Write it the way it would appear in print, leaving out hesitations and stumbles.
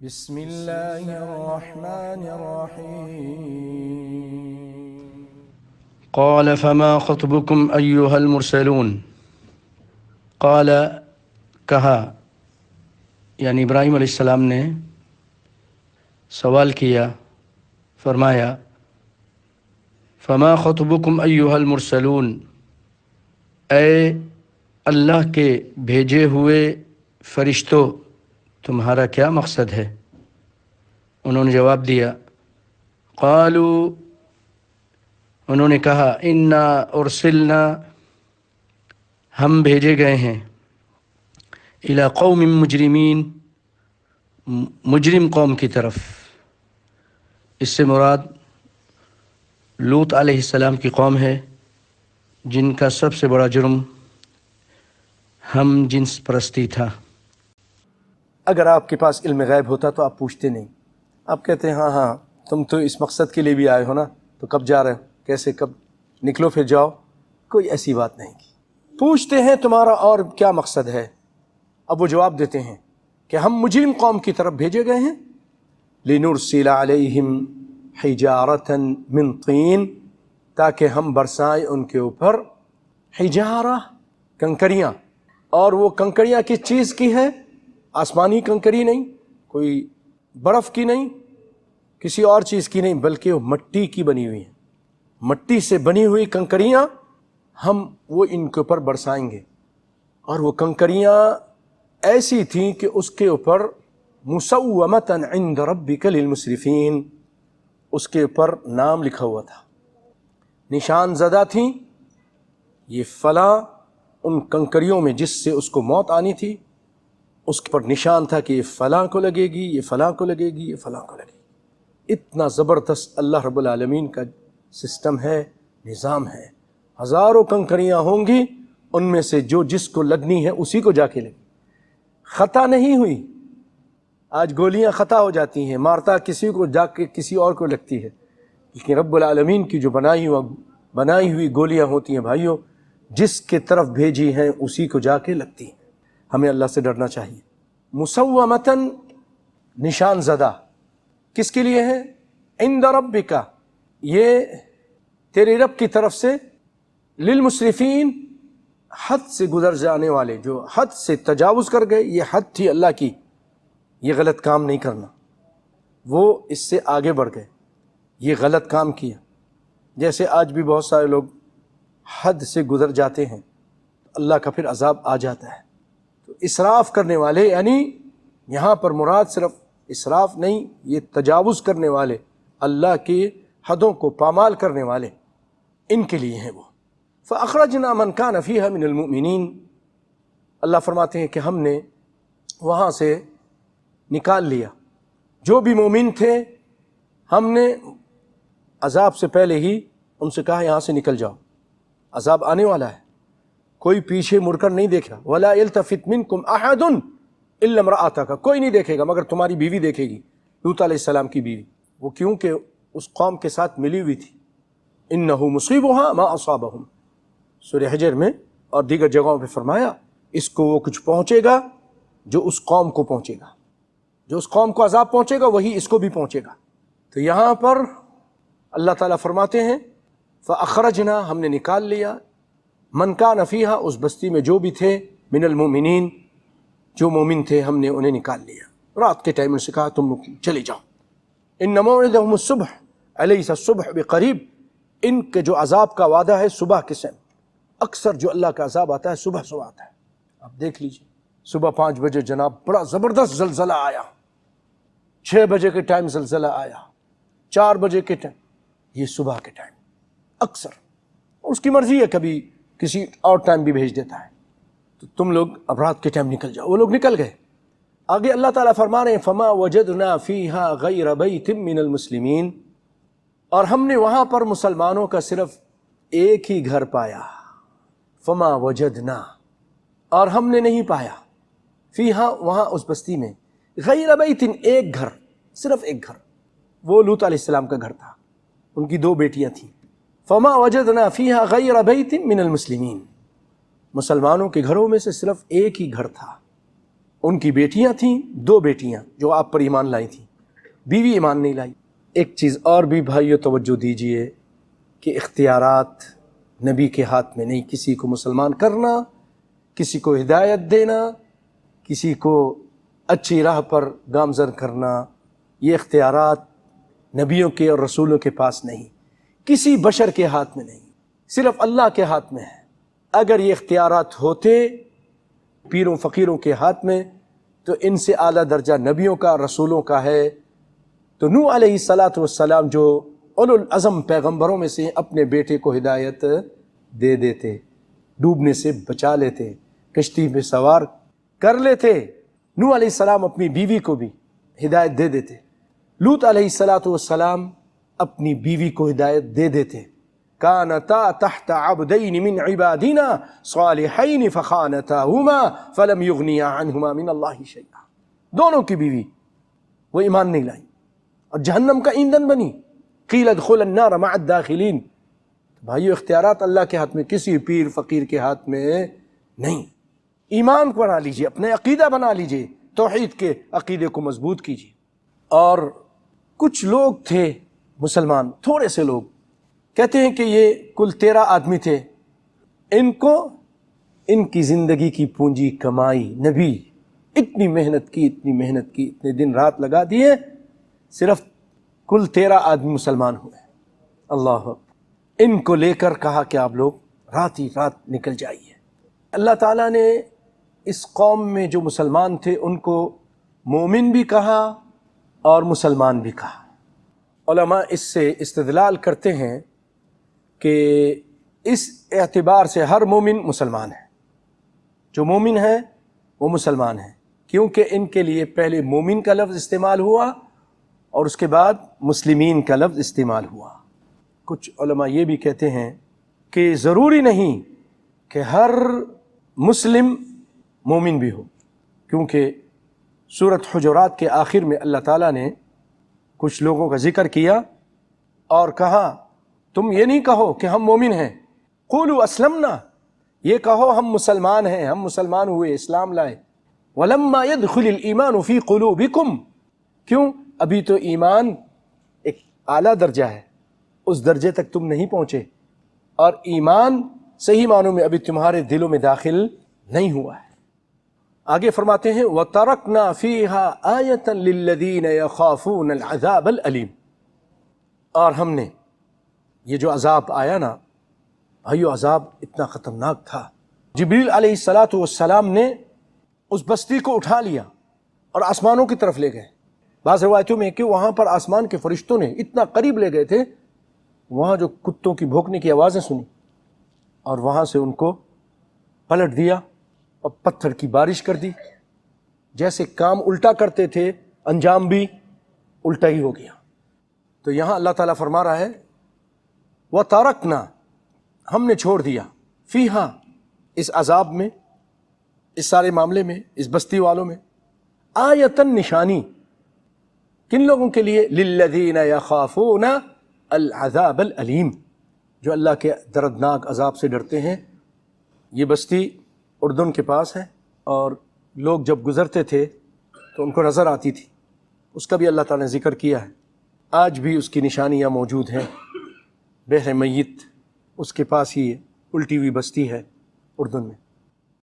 بسم اللہ الرحمن الرحیم قال فما خطبكم ایہا المرسلون. قال کہا، یعنی ابراہیم علیہ السلام نے سوال کیا، فرمایا فما خطبكم ایہا المرسلون، اے اللہ کے بھیجے ہوئے فرشتوں، تمہارا کیا مقصد ہے؟ انہوں نے جواب دیا، قالوا، انہوں نے کہا، انا ارسلنا، ہم بھیجے گئے ہیں، الی قوم مجرمین، مجرم قوم کی طرف. اس سے مراد لوط علیہ السلام کی قوم ہے، جن کا سب سے بڑا جرم ہم جنس پرستی تھا. اگر آپ کے پاس علم غیب ہوتا تو آپ پوچھتے نہیں، آپ کہتے ہیں ہاں تم تو اس مقصد کے لیے بھی آئے ہو نا، تو کب جا رہے ہو، کیسے، کب نکلو پھر جاؤ. کوئی ایسی بات نہیں کی. پوچھتے ہیں تمہارا اور کیا مقصد ہے. اب وہ جواب دیتے ہیں کہ ہم مجرم قوم کی طرف بھیجے گئے ہیں. لنرسل علیہم حجارۃ من طین، تاکہ ہم برسائیں ان کے اوپر حجارہ، کنکریاں. اور وہ کنکریاں کس چیز کی ہے؟ آسمانی کنکری نہیں، کوئی برف کی نہیں، کسی اور چیز کی نہیں، بلکہ وہ مٹی کی بنی ہوئی ہیں. مٹی سے بنی ہوئی کنکریاں ہم وہ ان کے اوپر برسائیں گے. اور وہ کنکریاں ایسی تھیں کہ اس کے اوپر مسومۃ عند ربک للمسرفین، اس کے اوپر نام لکھا ہوا تھا، نشان زدہ تھیں. یہ فلاں، ان کنکریوں میں جس سے اس کو موت آنی تھی، اس پر نشان تھا کہ یہ فلاں کو لگے گی، یہ فلاں کو لگے گی، یہ فلاں کو لگے گی. اتنا زبردست اللہ رب العالمین کا سسٹم ہے، نظام ہے. ہزاروں کنکریاں ہوں گی، ان میں سے جو جس کو لگنی ہے اسی کو جا کے لگی. خطا نہیں ہوئی. آج گولیاں خطا ہو جاتی ہیں، مارتا کسی کو جا کے کسی اور کو لگتی ہے، لیکن رب العالمین کی جو بنائی ہوئی گولیاں ہوتی ہیں بھائیوں، جس کے طرف بھیجی ہیں اسی کو جا کے لگتی ہیں. ہمیں اللہ سے ڈرنا چاہیے. مسومتاً، نشان زدہ، کس کے لیے ہے؟ عند ربک، یہ تیرے رب کی طرف سے، للمسرفین، حد سے گزر جانے والے، جو حد سے تجاوز کر گئے. یہ حد تھی اللہ کی، یہ غلط کام نہیں کرنا. وہ اس سے آگے بڑھ گئے، یہ غلط کام کیا. جیسے آج بھی بہت سارے لوگ حد سے گزر جاتے ہیں، اللہ کا پھر عذاب آ جاتا ہے. تو اسراف کرنے والے، یعنی یہاں پر مراد صرف اسراف نہیں، یہ تجاوز کرنے والے، اللہ کی حدوں کو پامال کرنے والے، ان کے لیے ہیں وہ. فَأَخْرَجْنَا مَنْ كَانَ فِيهَا مِنَ الْمُؤْمِنِينَ، اللہ فرماتے ہیں کہ ہم نے وہاں سے نکال لیا جو بھی مومن تھے. ہم نے عذاب سے پہلے ہی ان سے کہا یہاں سے نکل جاؤ، عذاب آنے والا ہے. کوئی پیچھے مڑ کر نہیں دیکھا. وَلَا يَلْتَفِتْ مِنْكُمْ أَحَدٌ إِلَّا امْرَأَتَكَ، کوئی نہیں دیکھے گا مگر تمہاری بیوی دیکھے گی، لوط علیہ السلام کی بیوی. وہ کیوں کہ اس قوم کے ساتھ ملی ہوئی تھی. إِنَّهُ مُصِيبُهَا مَا أَصَابَهُمْ، سورہ حجر میں اور دیگر جگہوں پہ فرمایا اس کو وہ کچھ پہنچے گا جو اس قوم کو پہنچے گا، جو اس قوم کو عذاب پہنچے گا وہی اس کو بھی پہنچے گا. تو یہاں پر اللہ تعالیٰ فرماتے ہیں فَأَخْرَجْنَا، ہم نے نکال لیا، مَنْ كَانَ فِيهَا، اس بستی میں جو بھی تھے، من المؤمنین، جو مومن تھے ہم نے انہیں نکال لیا. رات کے ٹائم ان سے کہا تم چلے جاؤ. إِنَّ مَوْعِدَهُمُ الصُّبْحُ أَلَيْسَ الصُّبْحُ بِقَرِيبٍ، ان کے جو عذاب کا وعدہ ہے صبح کے سن، اکثر جو اللہ کا عذاب آتا ہے صبح صبح آتا ہے. آپ دیکھ لیجئے، صبح 5 بجے جناب بڑا زبردست زلزلہ آیا، 6 بجے کے ٹائم زلزلہ آیا، 4 بجے کے ٹائم، یہ صبح کے ٹائم اکثر. اس کی مرضی ہے، کبھی کسی اور ٹائم بھی بھیج دیتا ہے. تو تم لوگ اب رات کے ٹائم نکل جاؤ. وہ لوگ نکل گئے. آگے اللہ تعالیٰ فرما رہے ہیں فَمَا وَجَدْنَا فِيهَا غَيْرَ بَيْتٍ مِّنَ الْمُسْلِمِينَ، اور ہم نے وہاں پر مسلمانوں کا صرف ایک ہی گھر پایا. فَمَا وَجَدْنَا، اور ہم نے نہیں پایا، فِيهَا، وہاں اس بستی میں، غَيْرَ بَيْتٍ، ایک گھر، صرف ایک گھر. وہ لوط علیہ السلام کا گھر تھا، ان کی 2 بیٹیاں تھیں. فَمَا وَجَدْنَا فِيهَا غَيْرَ بَيْتٍ مِّنَ الْمُسْلِمِينَ، مسلمانوں کے گھروں میں سے صرف ایک ہی گھر تھا. ان کی بیٹیاں تھیں، 2 بیٹیاں جو آپ پر ایمان لائی تھیں، بیوی ایمان نہیں لائی۔ ایک چیز اور بھی بھائیو توجہ دیجئے کہ اختیارات نبی کے ہاتھ میں نہیں، کسی کو مسلمان کرنا، کسی کو ہدایت دینا، کسی کو اچھی راہ پر گامزن کرنا، یہ اختیارات نبیوں کے اور رسولوں کے پاس نہیں، کسی بشر کے ہاتھ میں نہیں، صرف اللہ کے ہاتھ میں ہے۔ اگر یہ اختیارات ہوتے پیروں فقیروں کے ہاتھ میں تو ان سے اعلیٰ درجہ نبیوں کا، رسولوں کا ہے۔ تو نوح علیہ السلام جو اولو العزم پیغمبروں میں سے اپنے بیٹے کو ہدایت دے دیتے، ڈوبنے سے بچا لیتے، کشتی میں سوار کر لیتے۔ نوح علیہ السلام اپنی بیوی کو بھی ہدایت دے دیتے۔ لوط علیہ السلام اپنی بیوی کو ہدایت دے دیتے۔ کانتا تحت عبدین من عبادنا صالحین فخانتاہما فلم یغنیا عنہما من اللہ شیئا۔ دونوں کی بیوی وہ ایمان نہیں لائی اور جہنم کا ایندھن بنی۔ قیل ادخل النار مع الداخلین۔ بھائیو اختیارات اللہ کے ہاتھ میں، کسی پیر فقیر کے ہاتھ میں نہیں۔ ایمان کو بنا لیجئے، اپنے عقیدہ بنا لیجئے، توحید کے عقیدے کو مضبوط کیجئے۔ اور کچھ لوگ تھے مسلمان، تھوڑے سے لوگ، کہتے ہیں کہ یہ کل 13 آدمی تھے، ان کو ان کی زندگی کی پونجی کمائی، نبی اتنی محنت کی، اتنے دن رات لگا دیے، صرف کل 13 آدمی مسلمان ہوئے۔ اللہ اکبر۔ ان کو لے کر کہا کہ آپ لوگ رات ہی رات نکل جائیے۔ اللہ تعالیٰ نے اس قوم میں جو مسلمان تھے ان کو مومن بھی کہا اور مسلمان بھی کہا۔ علماء اس سے استدلال کرتے ہیں کہ اس اعتبار سے ہر مومن مسلمان ہے، جو مومن ہے وہ مسلمان ہے، کیونکہ ان کے لیے پہلے مومن کا لفظ استعمال ہوا اور اس کے بعد مسلمین کا لفظ استعمال ہوا۔ کچھ علماء یہ بھی کہتے ہیں کہ ضروری نہیں کہ ہر مسلم مومن بھی ہو، کیونکہ سورۃ حجرات کے آخر میں اللہ تعالیٰ نے کچھ لوگوں کا ذکر کیا اور کہا تم یہ نہیں کہو کہ ہم مومن ہیں، قولوا اسلمنا، یہ کہو ہم مسلمان ہیں، ہم مسلمان ہوئے، اسلام لائے۔ ولما يدخل الایمان فی قلوبکم، کیوں؟ ابھی تو ایمان ایک اعلیٰ درجہ ہے، اس درجے تک تم نہیں پہنچے، اور ایمان صحیح معنوں میں ابھی تمہارے دلوں میں داخل نہیں ہوا ہے۔ آگے فرماتے ہیں وَتَرَكْنَا فِيهَا آیَةً لِلَّذِينَ يَخَافُونَ الْعَذَابَ الْأَلِيمَ، اور ہم نے یہ جو عذاب آیا نا بھائیو، عذاب اتنا خطرناک تھا، جبریل علیہ السلام نے اس بستی کو اٹھا لیا اور آسمانوں کی طرف لے گئے۔ بعض روایتوں میں کہ وہاں پر آسمان کے فرشتوں نے اتنا قریب لے گئے تھے، وہاں جو کتوں کی بھونکنے کی آوازیں سنی اور وہاں سے ان کو پلٹ دیا اور پتھر کی بارش کر دی۔ جیسے کام الٹا کرتے تھے انجام بھی الٹا ہی ہو گیا۔ تو یہاں اللہ تعالیٰ فرما رہا ہے وَتَرَكْنَا، ہم نے چھوڑ دیا، فیہا، اس عذاب میں، اس سارے معاملے میں، اس بستی والوں میں، آیتاً، نشانی، کن لوگوں کے لیے؟ للذین یخافون العذاب العلیم، جو اللہ کے دردناک عذاب سے ڈرتے ہیں۔ یہ بستی اردن کے پاس ہے اور لوگ جب گزرتے تھے تو ان کو نظر آتی تھی، اس کا بھی اللہ تعالیٰ نے ذکر کیا ہے۔ آج بھی اس کی نشانیاں موجود ہیں۔ بحر میت اس کے پاس ہی الٹی ہوئی بستی ہے اردن میں۔